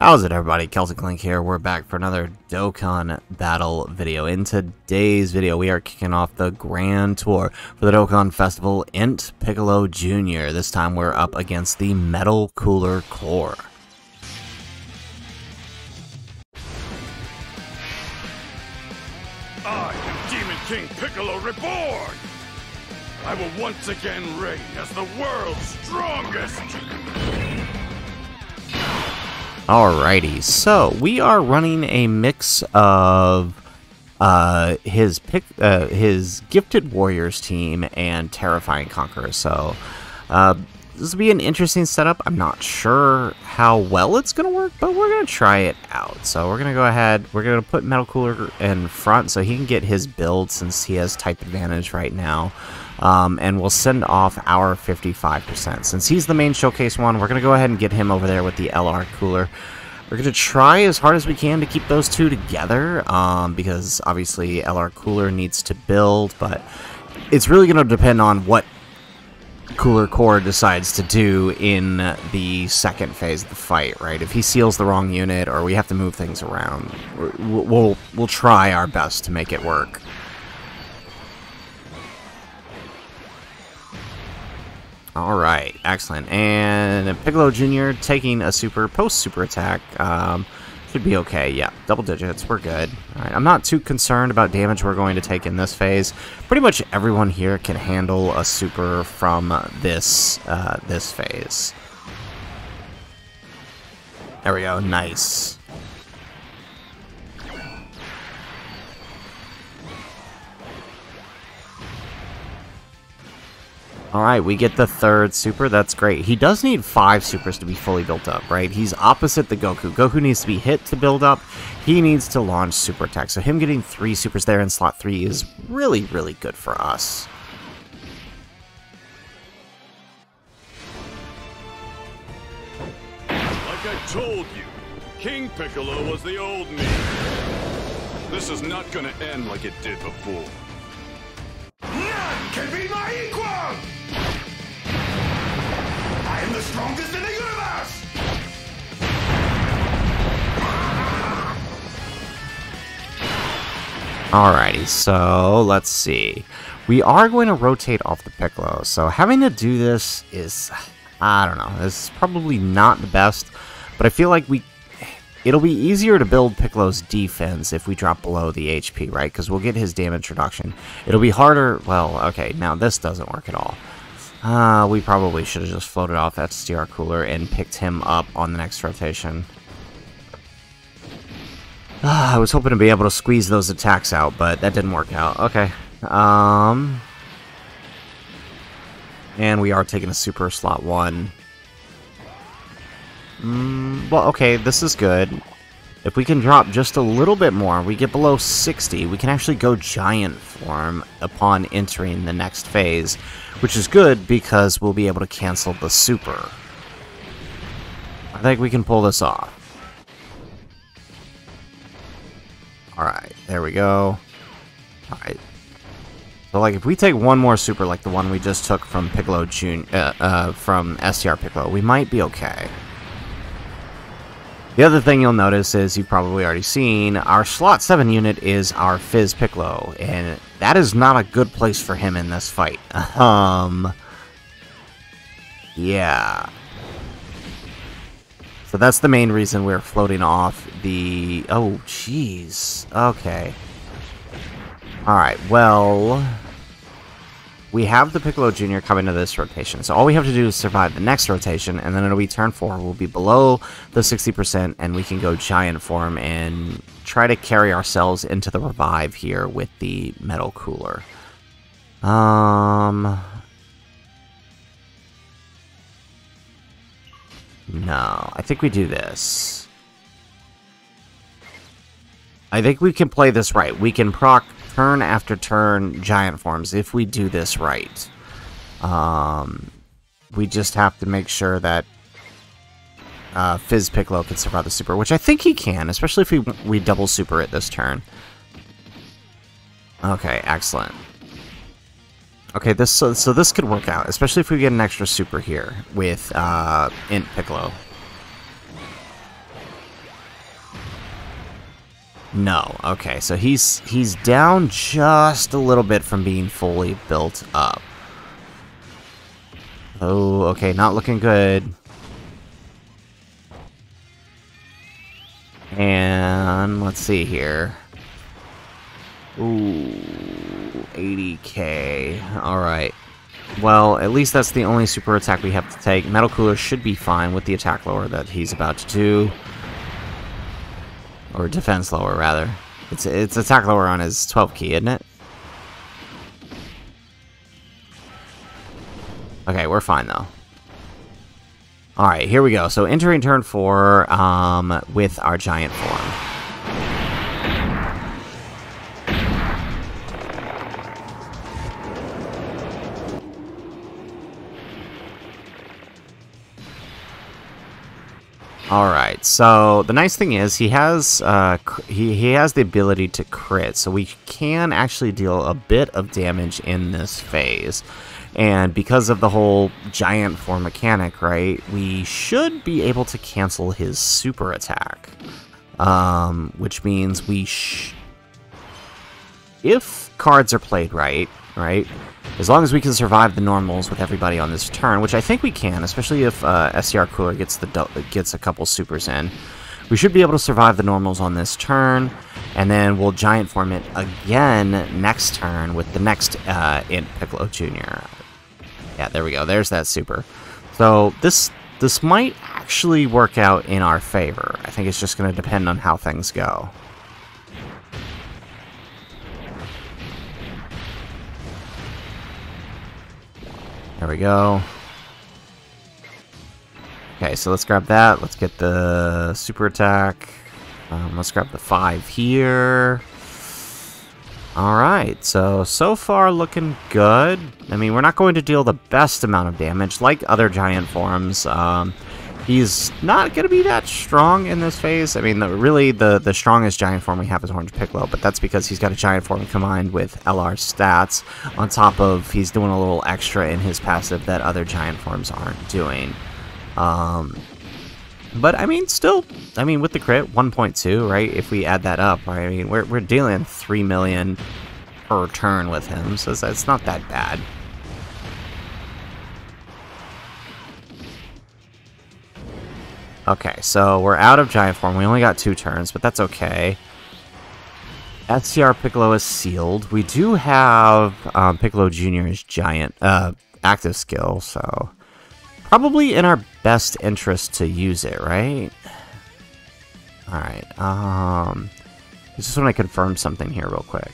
How's it, everybody? Celtic Link here. We're back for another Dokkan battle video. In today's video, we are kicking off the Grand Tour for the Dokkan Festival INT PICCOLO Jr. This time we're up against the Metal Cooler Core. I am Demon King Piccolo reborn! I will once again reign as the world's strongest! Alrighty, so we are running a mix of his Gifted Warriors team and Terrifying Conqueror. So this will be an interesting setup. I'm not sure how well it's going to work, but we're going to try it out. So we're going to go ahead, we're going to put Metal Cooler in front so he can get his build since he has type advantage right now. And we'll send off our 55%. Since he's the main showcase one, we're going to go ahead and get him over there with the LR Cooler. We're going to try as hard as we can to keep those two together, because obviously LR Cooler needs to build, but it's really going to depend on what Cooler Core decides to do in the second phase of the fight, right? If he seals the wrong unit or we have to move things around, we'll try our best to make it work. Alright, excellent. And Piccolo Jr. taking a post-super attack. Should be okay. Yeah, double digits. We're good. Alright, I'm not too concerned about damage we're going to take in this phase. Pretty much everyone here can handle a super from this phase. There we go. Nice. Alright, we get the third super. That's great. He does need 5 supers to be fully built up, right? He's opposite the Goku. Goku needs to be hit to build up. He needs to launch super attack. So him getting 3 supers there in slot 3 is really, really good for us. Like I told you, King Piccolo was the old me. This is not gonna end like it did before. None can be my equal! I am the strongest in the universe! Alrighty, so let's see. We are going to rotate off the Piccolo, so having to do this is, I don't know, this is probably not the best, but I feel like it'll be easier to build Piccolo's defense if we drop below the HP, right? Because we'll get his damage reduction. It'll be harder. Well, okay, now this doesn't work at all. We probably should have just floated off that SDR Cooler and picked him up on the next rotation. I was hoping to be able to squeeze those attacks out, but that didn't work out. Okay. And we are taking a super slot 1. Well, okay, this is good. If we can drop just a little bit more, we get below 60, we can actually go giant form upon entering the next phase, which is good because we'll be able to cancel the super. I think we can pull this off. Alright, there we go. Alright. So, like, if we take one more super like the one we just took from Piccolo from STR Piccolo, we might be okay. The other thing you'll notice is, you've probably already seen, our slot 7 unit is our Fizz Piccolo, and that is not a good place for him in this fight. Yeah. So that's the main reason we're floating off the... Oh, jeez. Okay. Alright, well... We have the Piccolo Jr. coming to this rotation, so all we have to do is survive the next rotation, and then it'll be turn 4. We'll be below the 60%, and we can go giant form and try to carry ourselves into the revive here with the Metal Cooler. No, I think we do this. I think we can play this right. We can proc turn after turn giant forms if we do this right. We just have to make sure that Fizz Piccolo can survive the super, which I think he can, especially if we double super it this turn. Okay, excellent. Okay, so this could work out, especially if we get an extra super here with INT Piccolo. No. Okay, so he's down just a little bit from being fully built up. Oh, okay, not looking good. And let's see here. Ooh, 80k. Alright. Well, at least that's the only super attack we have to take. Metal Cooler should be fine with the attack lower that he's about to do. Or defense lower, rather. It's attack lower on his 12 key, isn't it? Okay, we're fine, though. Alright, here we go. So, entering turn 4 with our giant form. Alright, so the nice thing is he has he has the ability to crit, so we can actually deal a bit of damage in this phase. And because of the whole giant form mechanic, right, we should be able to cancel his super attack. Which means if cards are played right, as long as we can survive the normals with everybody on this turn, which I think we can, especially if SCR Cooler gets a couple supers in, we should be able to survive the normals on this turn, and then we'll giant form it again next turn with the next INT Piccolo Jr. Yeah, there we go. There's that super. So this might actually work out in our favor. I think it's just going to depend on how things go. There we go. Okay, so let's grab that. Let's get the super attack. Let's grab the 5 here. Alright, so far looking good. I mean, we're not going to deal the best amount of damage like other giant forms. He's not going to be that strong in this phase. I mean, really, the strongest giant form we have is Orange Piccolo, but that's because he's got a giant form combined with LR stats, on top of he's doing a little extra in his passive that other giant forms aren't doing. But, I mean, still, with the crit, 1.2, right, if we add that up, right, I mean, we're dealing 3 million per turn with him, so it's not that bad. Okay, so we're out of giant form. We only got 2 turns, but that's okay. SCR Piccolo is sealed. We do have Piccolo Jr.'s giant active skill, so probably in our best interest to use it, right? Alright, I just want to confirm something here real quick.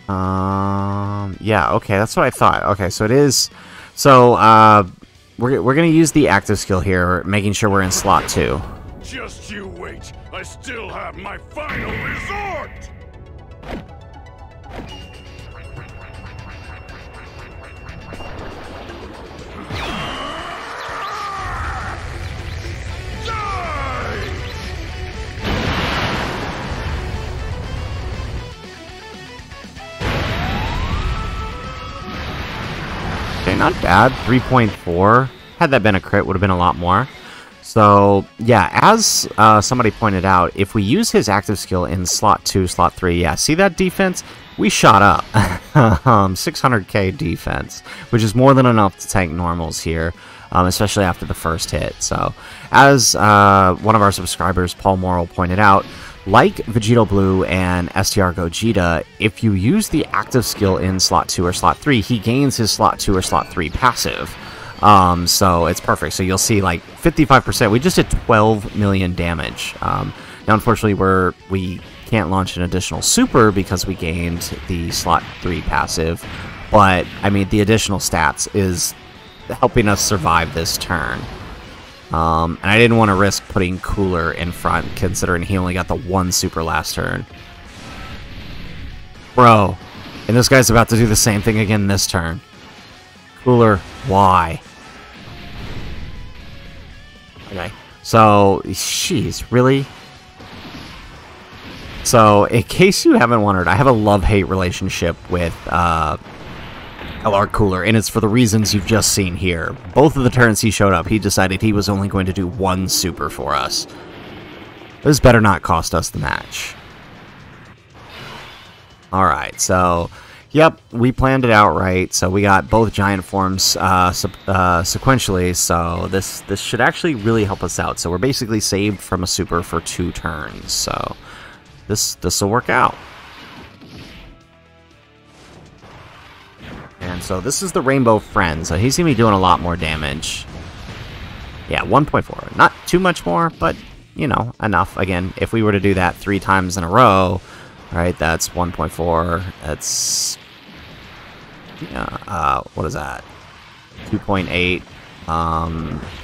Yeah, okay, that's what I thought. Okay, so it is... So, we're going to use the active skill here, making sure we're in slot 2. Just you wait. I still have my final resort! Not bad. 3.4. Had that been a crit, would have been a lot more. So, yeah, as somebody pointed out, if we use his active skill in slot 2, slot 3, yeah, see that defense? We shot up. 600k defense, which is more than enough to tank normals here, especially after the first hit. So, as one of our subscribers, Paul Morrill, pointed out, like Vegito Blue and STR Gogeta, if you use the active skill in slot 2 or slot 3, he gains his slot 2 or slot 3 passive. So it's perfect. So you'll see like 55%. We just did 12 million damage. Now, unfortunately, we can't launch an additional super because we gained the slot 3 passive. But, I mean, the additional stats is helping us survive this turn. And I didn't want to risk putting Cooler in front, considering he only got the 1 super last turn. Bro, and this guy's about to do the same thing again this turn. Cooler, why? Okay, so, jeez, really? So, in case you haven't wondered, I have a love-hate relationship with LR Cooler, and it's for the reasons you've just seen here. Both of the turns he showed up, he decided he was only going to do one super for us. This better not cost us the match. Alright, so... Yep, we planned it out right, so we got both giant forms sequentially, so this should actually really help us out. So we're basically saved from a super for 2 turns, so this will work out. And so this is the Rainbow Friend, so he's going to be doing a lot more damage. Yeah, 1.4. Not too much more, but, you know, enough. Again, if we were to do that 3 times in a row... Alright, that's 1.4, that's, yeah, what is that, 2.8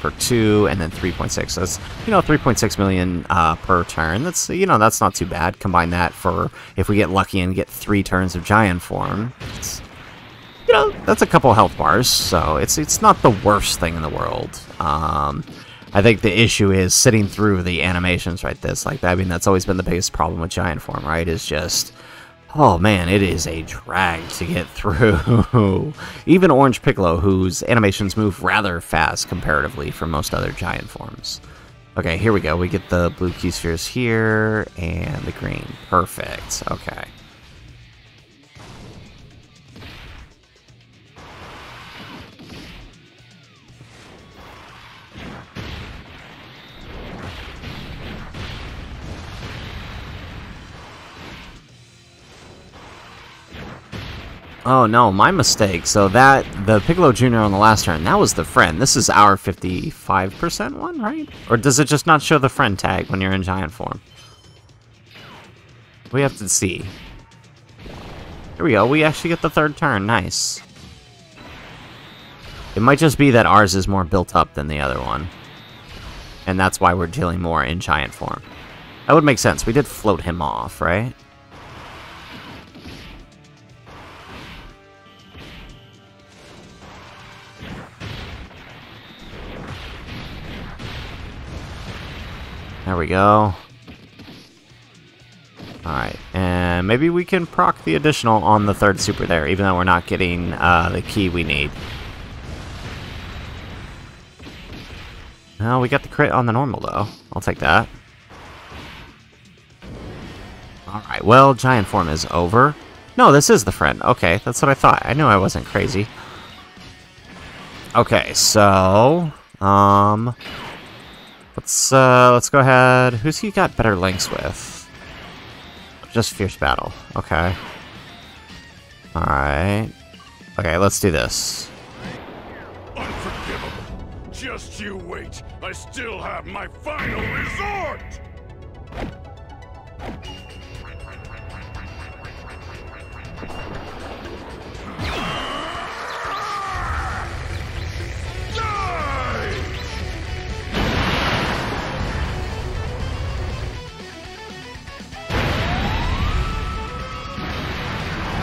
per 2, and then 3.6, so that's, you know, 3.6 million per turn. That's, you know, that's not too bad. Combine that for, if we get lucky and get 3 turns of giant form, it's, you know, that's a couple health bars, so it's not the worst thing in the world. I think the issue is sitting through the animations right this. Like, I mean, that's always been the biggest problem with giant form, right? Is just, oh man, it is a drag to get through. Even Orange Piccolo, whose animations move rather fast comparatively from most other giant forms. Okay, here we go. We get the blue key spheres here, and the green. Perfect. Okay. Oh no, my mistake. So the Piccolo Jr. on the last turn, that was the friend. This is our 55% one, right? Or does it just not show the friend tag when you're in giant form? We have to see. Here we go, we actually get the 3rd turn, nice. It might just be that ours is more built up than the other one. And that's why we're dealing more in giant form. That would make sense, we did float him off, right? There we go. Alright, and maybe we can proc the additional on the 3rd super there, even though we're not getting the key we need. No, we got the crit on the normal, though. I'll take that. Alright, well, giant form is over. No, this is the friend. Okay, that's what I thought. I knew I wasn't crazy. Okay, so... Let's go ahead. Who's he got better links with? Just Fierce Battle. Okay. Alright. Okay, let's do this. Unforgivable. Just you wait. I still have my final resort!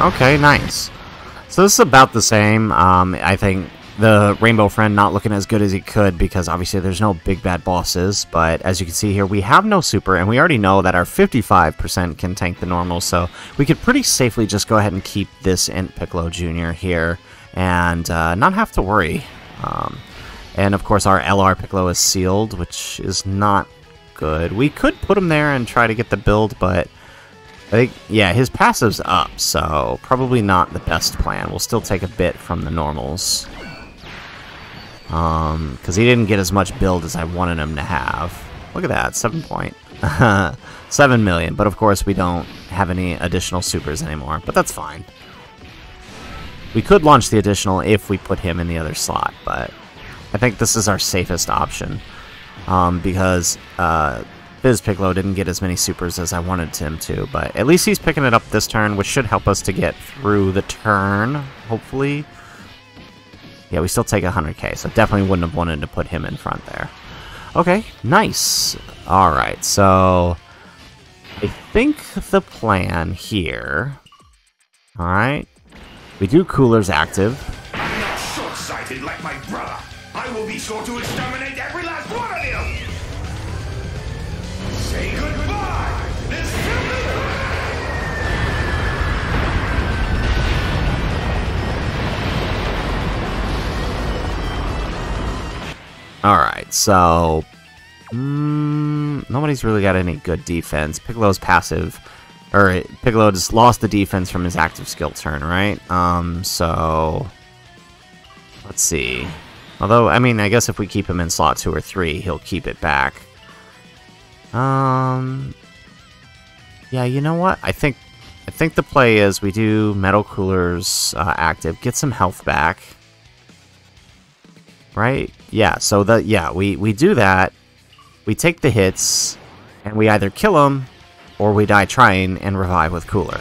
Okay, nice. So this is about the same. I think the Rainbow Friend not looking as good as he could because obviously there's no big bad bosses, but as you can see here, we have no super, and we already know that our 55% can tank the normal, so we could pretty safely just go ahead and keep this INT Piccolo Jr. here and not have to worry. And of course our LR Piccolo is sealed, which is not good. We could put him there and try to get the build, but I think, yeah, his passive's up, so probably not the best plan. We'll still take a bit from the normals. Because he didn't get as much build as I wanted him to have. Look at that, 7 million, but of course we don't have any additional supers anymore, but that's fine. We could launch the additional if we put him in the other slot, but I think this is our safest option. Because Biz Piccolo didn't get as many supers as I wanted him to, but at least he's picking it up this turn, which should help us to get through the turn, hopefully. Yeah, we still take 100k, so definitely wouldn't have wanted to put him in front there. Okay, nice. Alright, so I think the plan here... Alright, we do Coolers active. I'm not short-sighted like my brother. I will be sure to exterminate every last one of you! Say goodbye! This Alright, so... nobody's really got any good defense. Piccolo's passive... Or, Piccolo just lost the defense from his active skill turn, right? So... Let's see. Although, I mean, I guess if we keep him in slot 2 or 3, he'll keep it back. Yeah, you know what? I think the play is we do Metal Cooler's active, get some health back. Right? Yeah, so we do that. We take the hits, and we either kill him, or we die trying and revive with Cooler.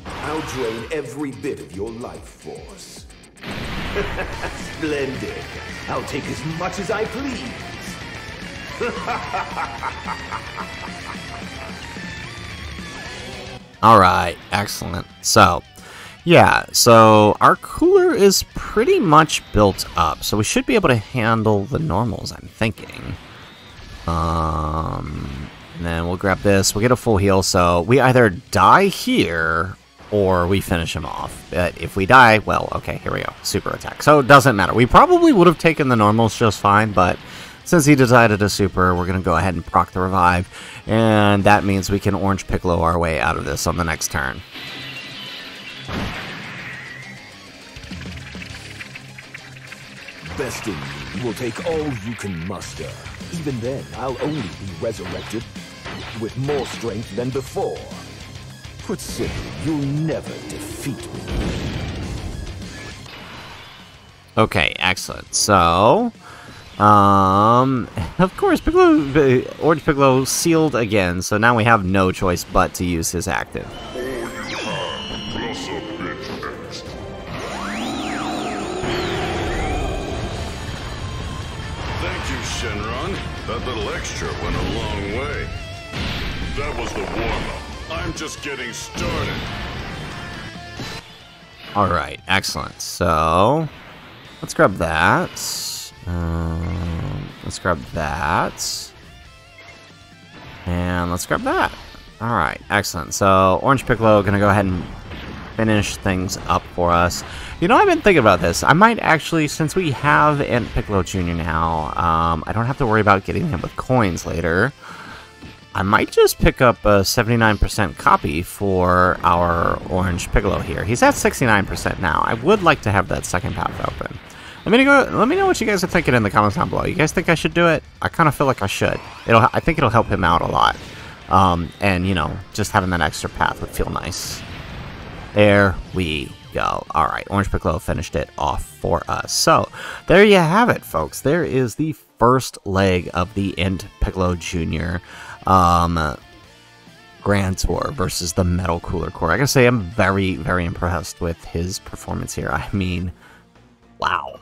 I'll drain every bit of your life force. Splendid. I'll take as much as I please. Alright, excellent. So, yeah, so our Cooler is pretty much built up, so we should be able to handle the normals, I'm thinking. And then we'll grab this, we'll get a full heal, so we either die here, or we finish him off. But if we die, well, okay, here we go, super attack. So it doesn't matter. We probably would have taken the normals just fine, but since he decided to super, we're going to go ahead and proc the revive, and that means we can Orange Piccolo our way out of this on the next turn. Best in me will take all you can muster. Even then, I'll only be resurrected with more strength than before. Put simply, you'll never defeat me. Okay, excellent. So, of course, Orange Piccolo sealed again, so now we have no choice but to use his active. That little extra went a long way. That was the warm-up. I'm just getting started. Alright, excellent. So, let's grab that. Let's grab that. And let's grab that. Alright, excellent. So, Orange Piccolo gonna go ahead and finish things up for us. You know, I've been thinking about this. I might actually, since we have INT Piccolo Jr. now, I don't have to worry about getting him with coins later. I might just pick up a 79% copy for our Orange Piccolo here. He's at 69% now. I would like to have that second path open. Let me know what you guys are thinking in the comments down below. You guys think I should do it? I kind of feel like I should. I think it'll help him out a lot. And, you know, just having that extra path would feel nice. There we go. Alright, Orange Piccolo finished it off for us. So, there you have it, folks. There is the first leg of the INT Piccolo Jr. Grand Tour versus the Metal Cooler Core. I gotta say, I'm very, very impressed with his performance here. I mean, wow.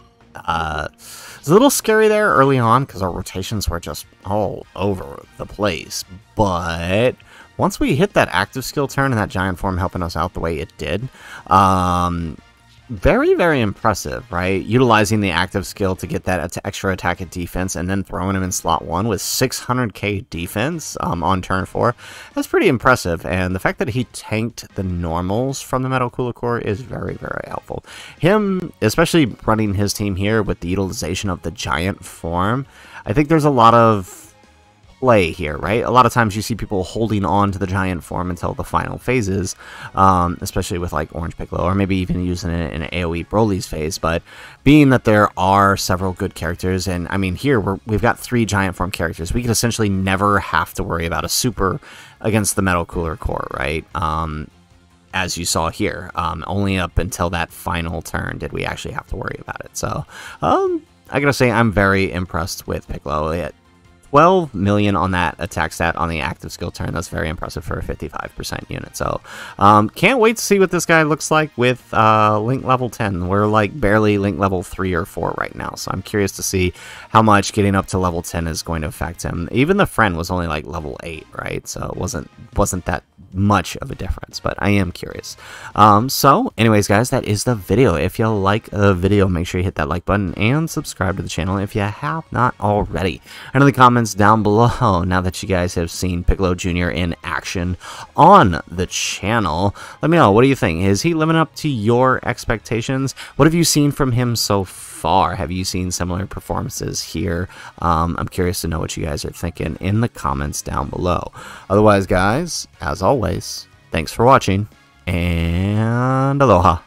It's a little scary there early on because our rotations were just all over the place. But once we hit that active skill turn and that giant form helping us out the way it did, very, very impressive, right? Utilizing the active skill to get that extra attack and defense and then throwing him in slot 1 with 600k defense on turn 4. That's pretty impressive. And the fact that he tanked the normals from the Metal Cooler Core is very, very helpful. Him, especially running his team here with the utilization of the giant form, I think there's a lot of play here, right? A lot of times you see people holding on to the giant form until the final phases, especially with like Orange Piccolo, or maybe even using it in AoE Broly's phase. But being that there are several good characters, and I mean here we've got 3 giant form characters, we could essentially never have to worry about a super against the Metal Cooler Core, right? As you saw here, only up until that final turn did we actually have to worry about it. So I gotta say, I'm very impressed with Piccolo. 12 million on that attack stat on the active skill turn. That's very impressive for a 55% unit. So, can't wait to see what this guy looks like with Link level 10. We're like barely Link level 3 or 4 right now. So I'm curious to see how much getting up to level 10 is going to affect him. Even the friend was only like level 8, right? So it wasn't that much of a difference, but I am curious. So anyways, guys, that is the video. If you like the video, make sure you hit that like button and subscribe to the channel if you have not already. And in the comments down below, now that you guys have seen Piccolo Jr. in action on the channel, let me know, what do you think? Is he living up to your expectations? What have you seen from him so far? Have you seen similar performances here? I'm curious to know what you guys are thinking in the comments down below. Otherwise, guys, as always, thanks for watching, and aloha.